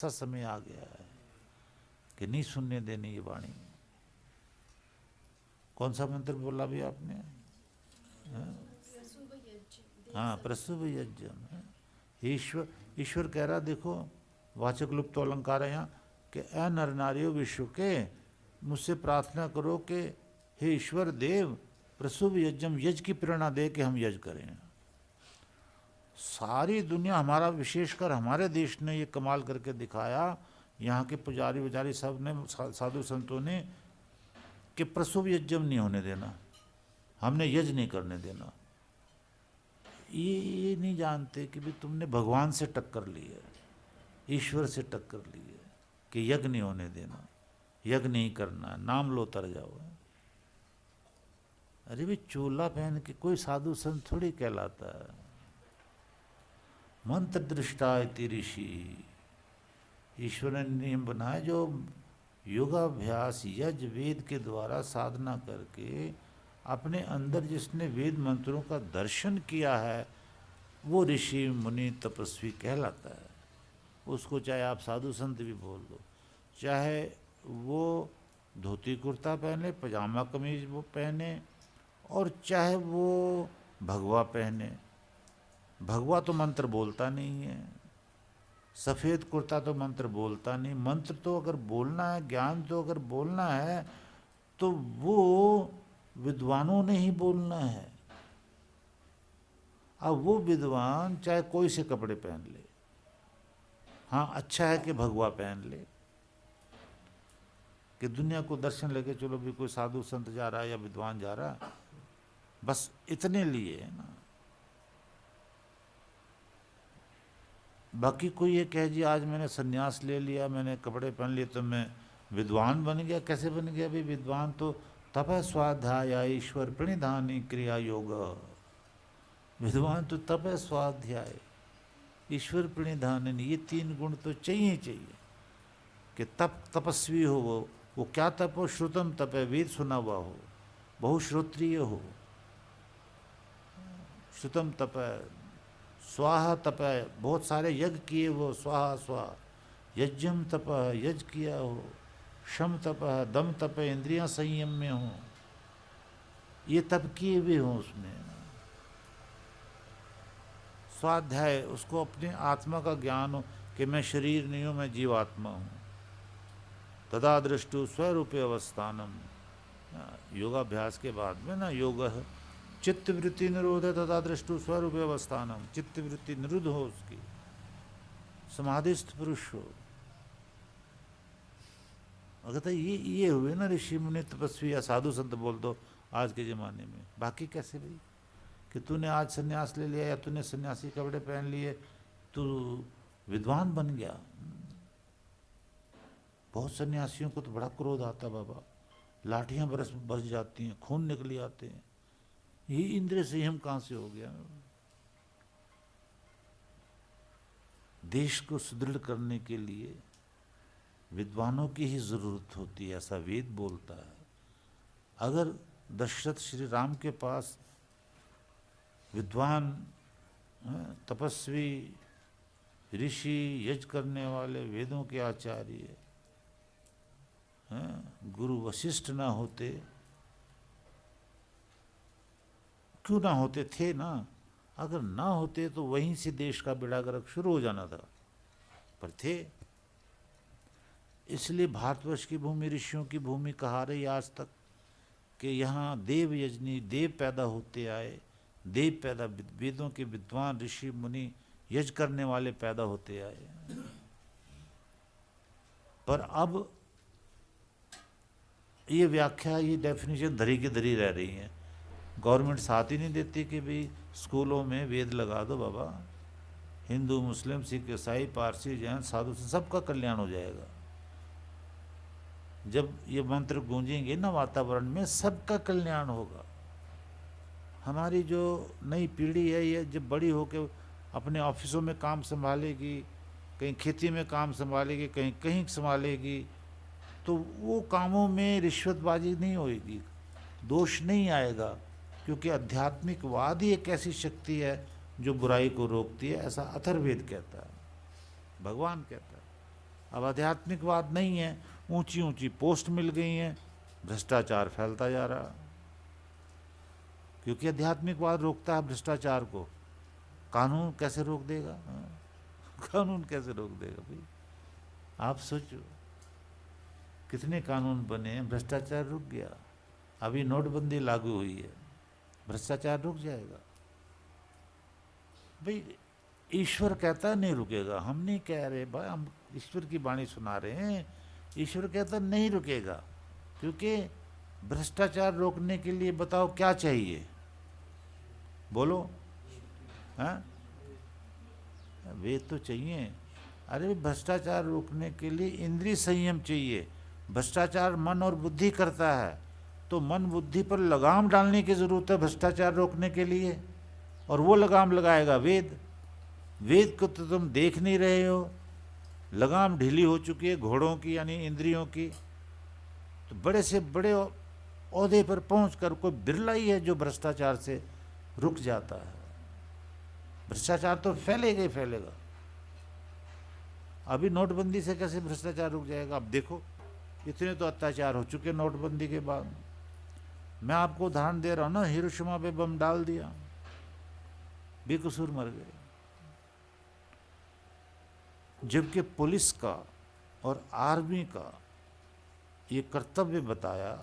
ऐसा समय आ गया है कि नहीं सुनने देनी ये वाणी। कौन सा मंत्र बोला भी आपने? हाँ, प्रसुभ यज्ञम। ईश्वर ईश्वर कह रहा, देखो वाचक लुप्त अलंकार है यहाँ कि ए नर नारियों विश्व के, मुझसे प्रार्थना करो कि हे ईश्वर देव प्रसुभ यज्ञम, यज्ञ की प्रेरणा दे कि हम यज्ञ करें। सारी दुनिया, हमारा विशेषकर हमारे देश ने ये कमाल करके दिखाया, यहाँ के पुजारी वजारी सब ने, साधु संतों ने, कि प्रसुभ यज्ञम नहीं होने देना, हमने यज्ञ नहीं करने देना। ये नहीं जानते कि भी तुमने भगवान से टक्कर ली है, ईश्वर से टक्कर ली है कि यज्ञ नहीं होने देना, यज्ञ नहीं करना, नाम लो तर जाओ। अरे भी चोला पहन के कोई साधु संत थोड़ी कहलाता है। मंत्र दृष्टा इति ऋषि, ईश्वर ने नियम बनाए जो योगाभ्यास यज्ञ वेद के द्वारा साधना करके अपने अंदर जिसने वेद मंत्रों का दर्शन किया है वो ऋषि मुनि तपस्वी कहलाता है। उसको चाहे आप साधु संत भी बोल दो, चाहे वो धोती कुर्ता पहने, पजामा कमीज वो पहने, और चाहे वो भगवा पहने। भगवा तो मंत्र बोलता नहीं है, सफ़ेद कुर्ता तो मंत्र बोलता नहीं। मंत्र तो अगर बोलना है, ज्ञान तो अगर बोलना है, तो वो विद्वानों ने ही बोलना है। अब वो विद्वान चाहे कोई से कपड़े पहन ले, हाँ अच्छा है कि भगवा पहन ले, कि दुनिया को दर्शन लेके चलो भी कोई साधु संत जा रहा है या विद्वान जा रहा है, बस इतने लिए है ना। बाकी कोई ये कहे जी आज मैंने सन्यास ले लिया, मैंने कपड़े पहन लिए तो मैं विद्वान बन गया। कैसे बन गया भी? विद्वान तो तप स्वाध्याय ईश्वर प्रणिधानी क्रिया योग। विद्वान तो तप स्वाध्याय ईश्वर प्रणिधान, ये तीन गुण तो चाहिए चाहिए कि तपस्वी हो। वो क्या तप हो? श्रुतम तप है, वेद सुना हुआ हो, बहुश्रोत्रिय हो। श्रुतम तप है, स्वाहा तप है, बहुत सारे यज्ञ किए वो, स्वाहा स्वाहा। यज्ञम तप है, यज्ञ किया हो। शम तप है, दम तप है, इंद्रियां संयम में हो, ये तप किए हुए हों उसमें। स्वाध्याय, उसको अपने आत्मा का ज्ञान हो कि मैं शरीर नहीं हूँ, मैं जीवात्मा हूँ। तदा दृष्टु स्वरूपे अवस्थानम, योगाभ्यास के बाद में ना योग चित्त वृत्ति निरोध है, तथा दृष्टु स्वरूप अवस्थानम, चित्त वृत्ति निरुद्ध हो उसकी, समाधिस्थ पुरुष हो। अगर तो ये हुए ना ऋषि मुनि तपस्वी या साधु संत बोल दो आज के ज़माने में। बाकी कैसे भाई कि तूने आज सन्यास ले लिया या तूने सन्यासी कपड़े पहन लिए तू विद्वान बन गया। बहुत सन्यासियों को तो बड़ा क्रोध आता बाबा, लाठियां बरस जाती हैं, खून निकली आते हैं। ये इंद्रिय संयम कहाँ से हो गया? देश को सुदृढ़ करने के लिए विद्वानों की ही जरूरत होती है, ऐसा वेद बोलता है। अगर दशरथ श्री राम के पास विद्वान, तपस्वी, ऋषि, यज्ञ करने वाले, वेदों के आचार्य, गुरु वशिष्ठ ना होते, क्यों ना होते, थे ना। अगर ना होते तो वहीं से देश का बेड़ा गर्क शुरू हो जाना था, पर थे। इसलिए भारतवर्ष की भूमि ऋषियों की भूमि कहा रही आज तक कि यहाँ देव यजनी, देव पैदा होते आए, देव पैदा, वेदों के विद्वान ऋषि मुनि यज्ञ करने वाले पैदा होते आए। पर अब ये व्याख्या, ये डेफिनेशन धरी की धरी रह रही है। गवर्नमेंट साथ ही नहीं देती कि भाई स्कूलों में वेद लगा दो बाबा, हिंदू मुस्लिम सिख ईसाई पारसी जैन साधु सबका कल्याण हो जाएगा। जब ये मंत्र गूंजेंगे ना वातावरण में, सबका कल्याण होगा। हमारी जो नई पीढ़ी है ये जब बड़ी होकर अपने ऑफिसों में काम संभालेगी, कहीं खेती में काम संभालेगी, कहीं कहीं संभालेगी, तो वो कामों में रिश्वतबाजी नहीं होगी, दोष नहीं आएगा, क्योंकि आध्यात्मिकवाद ही एक ऐसी शक्ति है जो बुराई को रोकती है, ऐसा अथर्ववेद कहता है, भगवान कहता है। अब आध्यात्मिकवाद नहीं है, ऊंची ऊंची पोस्ट मिल गई हैं, भ्रष्टाचार फैलता जा रहा, क्योंकि आध्यात्मिकवाद रोकता है भ्रष्टाचार को। कानून कैसे रोक देगा? कानून कैसे रोक देगा भाई? आप सोचो, कितने कानून बने, भ्रष्टाचार रुक गया। अभी नोटबंदी लागू हुई है, भ्रष्टाचार रुक जाएगा भाई? ईश्वर कहता नहीं रुकेगा, हम नहीं कह रहे भाई, हम ईश्वर की वाणी सुना रहे हैं। ईश्वर कहता नहीं रुकेगा, क्योंकि भ्रष्टाचार रोकने के लिए बताओ क्या चाहिए? बोलो, हाँ? वेद तो चाहिए। अरे भ्रष्टाचार रोकने के लिए इंद्रिय संयम चाहिए। भ्रष्टाचार मन और बुद्धि करता है, तो मन बुद्धि पर लगाम डालने की जरूरत है भ्रष्टाचार रोकने के लिए, और वो लगाम लगाएगा वेद। वेद को तो तुम देख नहीं रहे हो, लगाम ढीली हो चुकी है घोड़ों की, यानी इंद्रियों की। तो बड़े से बड़े ओहदे पर पहुंचकर कोई बिरला ही है जो भ्रष्टाचार से रुक जाता है। भ्रष्टाचार तो फैलेगा ही फैलेगा। अभी नोटबंदी से कैसे भ्रष्टाचार रुक जाएगा? अब देखो, इतने तो अत्याचार हो चुके नोटबंदी के बाद। मैं आपको उदाहरण दे रहा हूं ना, हिरोशिमा पे बम डाल दिया, बेकसूर मर गए। जबकि पुलिस का और आर्मी का ये कर्तव्य बताया,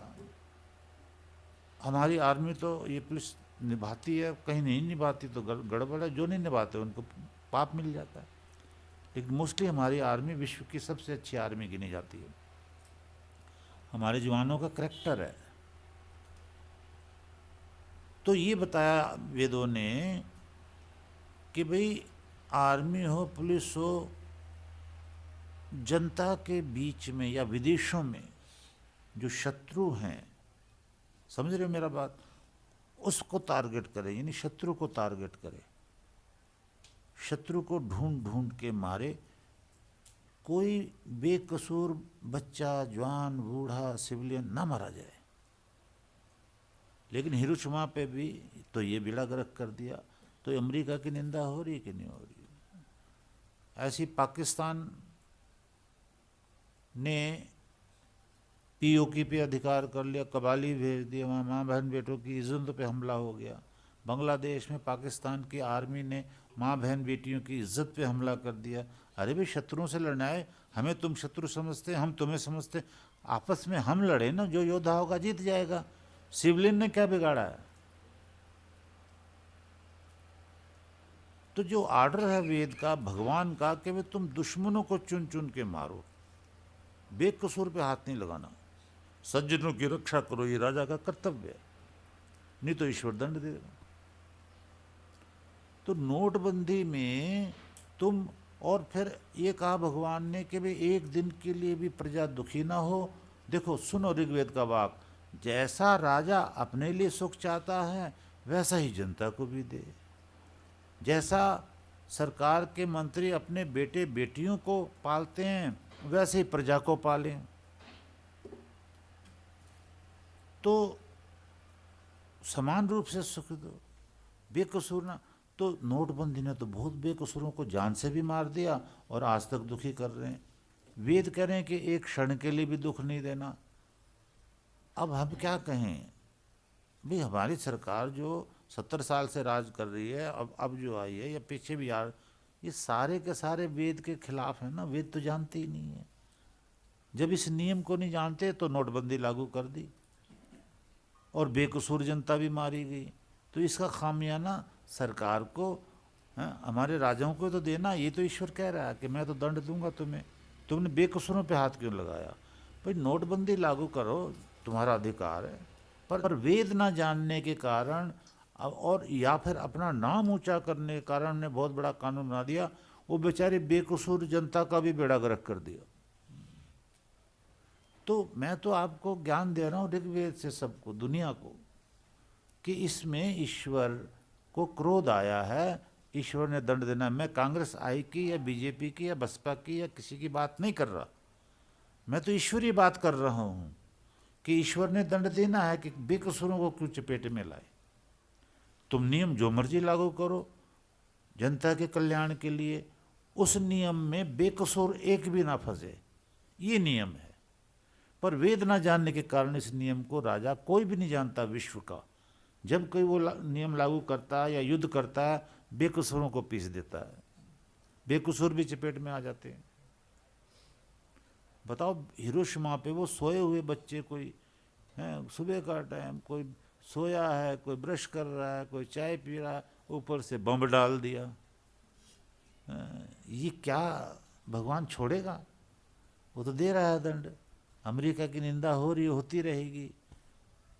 हमारी आर्मी तो ये पुलिस निभाती है, कहीं नहीं निभाती तो गड़बड़ है, जो नहीं निभाते उनको पाप मिल जाता है। लेकिन मोस्टली हमारी आर्मी विश्व की सबसे अच्छी आर्मी गिनी जाती है। हमारे जवानों का करैक्टर है। तो ये बताया वेदों ने कि भाई आर्मी हो, पुलिस हो, जनता के बीच में या विदेशों में जो शत्रु हैं, समझ रहे हो मेरा बात, उसको टारगेट करे, यानी शत्रु को टारगेट करे, शत्रु को ढूंढ ढूंढ के मारे। कोई बेकसूर बच्चा, जवान, बूढ़ा, सिविलियन ना मारा जाए। लेकिन हिरोशिमा पे भी तो ये बेड़ा गर्क कर दिया। तो अमेरिका की निंदा हो रही कि नहीं हो रही? ऐसी पाकिस्तान ने पीओके पे अधिकार कर लिया, कबाली भेज दिया, वहाँ माँ बहन बेटों की इज्जत पे हमला हो गया। बांग्लादेश में पाकिस्तान की आर्मी ने माँ बहन बेटियों की इज्जत पे हमला कर दिया। अरे भाई, शत्रुओं से लड़ना है, हमें तुम शत्रु समझते, हम तुम्हें समझते, आपस में हम लड़े ना, जो योद्धा होगा जीत जाएगा। सिविलियन ने क्या बिगाड़ा है? तो जो आर्डर है वेद का, भगवान का, कि भाई तुम दुश्मनों को चुन चुन के मारो, बेकसूर पे हाथ नहीं लगाना, सज्जनों की रक्षा करो, ये राजा का कर्तव्य है, नहीं तो ईश्वर दंड देगा। तो नोटबंदी में तुम, और फिर ये कहा भगवान ने कि भाई एक दिन के लिए भी प्रजा दुखी ना हो। देखो, सुनो ऋग्वेद का वाक, जैसा राजा अपने लिए सुख चाहता है वैसा ही जनता को भी दे। जैसा सरकार के मंत्री अपने बेटे बेटियों को पालते हैं वैसे ही प्रजा को पालें। तो समान रूप से सुख दो, बेकसूर ना। तो नोटबंदी ने तो बहुत बेकसूरों को जान से भी मार दिया और आज तक दुखी कर रहे हैं। वेद कह रहे हैं कि एक क्षण के लिए भी दुख नहीं देना। अब हम क्या कहें भाई, हमारी सरकार जो 70 साल से राज कर रही है, अब जो आई है, या पीछे भी यार, ये सारे के सारे वेद के खिलाफ है ना। वेद तो जानते ही नहीं है। जब इस नियम को नहीं जानते तो नोटबंदी लागू कर दी और बेकसूर जनता भी मारी गई। तो इसका खामियाना सरकार को, हमारे राजाओं को तो देना। ये तो ईश्वर कह रहा है कि मैं तो दंड दूंगा तुम्हें, तुमने बेकसूरों पे हाथ क्यों लगाया? भाई नोटबंदी लागू करो, तुम्हारा अधिकार है, पर वेद ना जानने के कारण और या फिर अपना नाम ऊंचा करने के कारण ने बहुत बड़ा कानून बना दिया। वो बेचारी बेकसूर जनता का भी बेड़ा गर्क कर दिया। तो मैं तो आपको ज्ञान दे रहा हूँ ऋग्वेद से सबको, दुनिया को, कि इसमें ईश्वर को क्रोध आया है, ईश्वर ने दंड देना। मैं कांग्रेस आई की या बीजेपी की या बसपा की या किसी की बात नहीं कर रहा, मैं तो ईश्वरीय बात कर रहा हूँ कि ईश्वर ने दंड देना है कि बेकसूरों को क्यों चपेटे में लाए। तुम नियम जो मर्जी लागू करो जनता के कल्याण के लिए, उस नियम में बेकसूर एक भी ना फंसे। ये नियम है। पर वेद ना जानने के कारण इस नियम को राजा कोई भी नहीं जानता विश्व का। जब कोई वो नियम लागू करता है या युद्ध करता है, बेकसूरों को पीस देता है, बेकसूर भी चपेट में आ जाते हैं। बताओ, हिरोशिमा पे वो सोए हुए बच्चे, कोई है सुबह का टाइम, कोई सोया है, कोई ब्रश कर रहा है, कोई चाय पी रहा है, ऊपर से बम डाल दिया। ये क्या भगवान छोड़ेगा? वो तो दे रहा है दंड। अमेरिका की निंदा हो रही, होती रहेगी।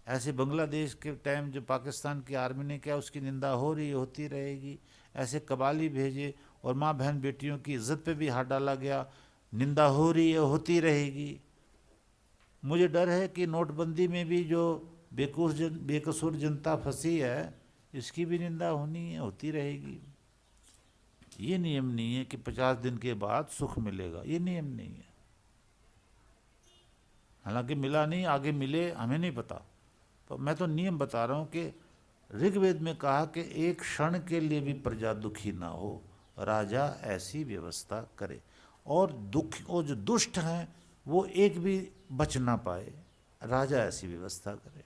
ऐसे बांग्लादेश के टाइम जो पाकिस्तान की आर्मी ने किया, उसकी निंदा हो रही, होती रहेगी। ऐसे कबाली भेजे और माँ बहन बेटियों की इज्जत पे भी हाथ डाला गया, निंदा हो रही है, होती रहेगी। मुझे डर है कि नोटबंदी में भी जो बेकसूर जनता फंसी है, इसकी भी निंदा होनी है, होती रहेगी। ये नियम नहीं है कि 50 दिन के बाद सुख मिलेगा, ये नियम नहीं है। हालांकि मिला नहीं, आगे मिले हमें नहीं पता, तो मैं तो नियम बता रहा हूँ कि ऋग्वेद में कहा कि एक क्षण के लिए भी प्रजा दुखी ना हो, राजा ऐसी व्यवस्था करे, और जो दुष्ट हैं वो एक भी बच ना पाए, राजा ऐसी व्यवस्था करे।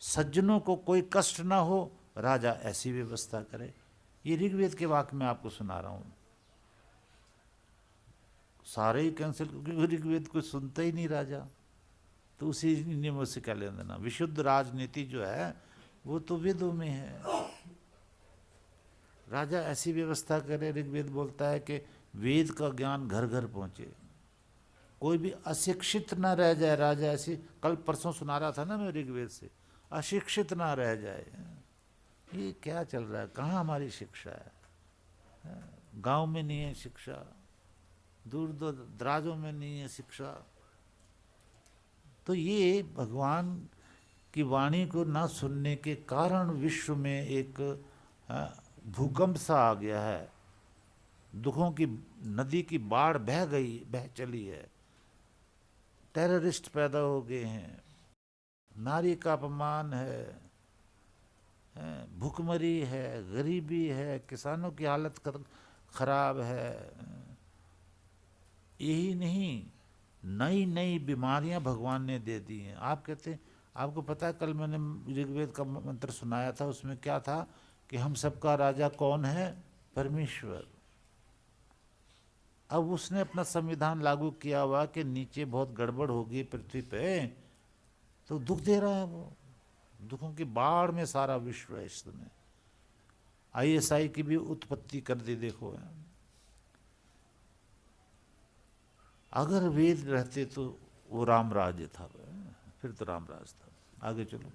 सज्जनों को कोई कष्ट ना हो, राजा ऐसी व्यवस्था करे। ये ऋग्वेद के वाक्य में आपको सुना रहा हूँ। सारे ही कैंसिल, क्योंकि ऋग्वेद कोई सुनता ही नहीं राजा, तो उसी नियमों से क्या लेना देना। विशुद्ध राजनीति जो है वो तो वेदों में है। राजा ऐसी व्यवस्था करे, ऋग्वेद बोलता है कि वेद का ज्ञान घर घर पहुंचे, कोई भी अशिक्षित ना रह जाए। राजा ऐसी, कल परसों सुना रहा था ना मैं ऋग्वेद से, अशिक्षित ना रह जाए। ये क्या चल रहा है? कहाँ हमारी शिक्षा है? गांव में नहीं है शिक्षा, दूर दराजों में नहीं है शिक्षा। तो ये भगवान की वाणी को ना सुनने के कारण विश्व में एक भूकंप सा आ गया है। दुखों की नदी की बाढ़ बह गई, बह चली है। टेररिस्ट पैदा हो गए हैं, नारी का अपमान है, भूखमरी है, गरीबी है, किसानों की हालत खराब है। यही नहीं, नई नई बीमारियां भगवान ने दे दी हैं। आप कहते हैं, आपको पता है कल मैंने ऋग्वेद का मंत्र सुनाया था, उसमें क्या था कि हम सबका राजा कौन है? परमेश्वर। अब उसने अपना संविधान लागू किया हुआ कि नीचे बहुत गड़बड़ होगी पृथ्वी पे, तो दुख दे रहा है वो। दुखों की बाढ़ में सारा विश्व है इस समय। ISI की भी उत्पत्ति कर दी, देखो। अगर वेद रहते तो वो राम राज्य था, फिर तो राम राज था। आगे चलो।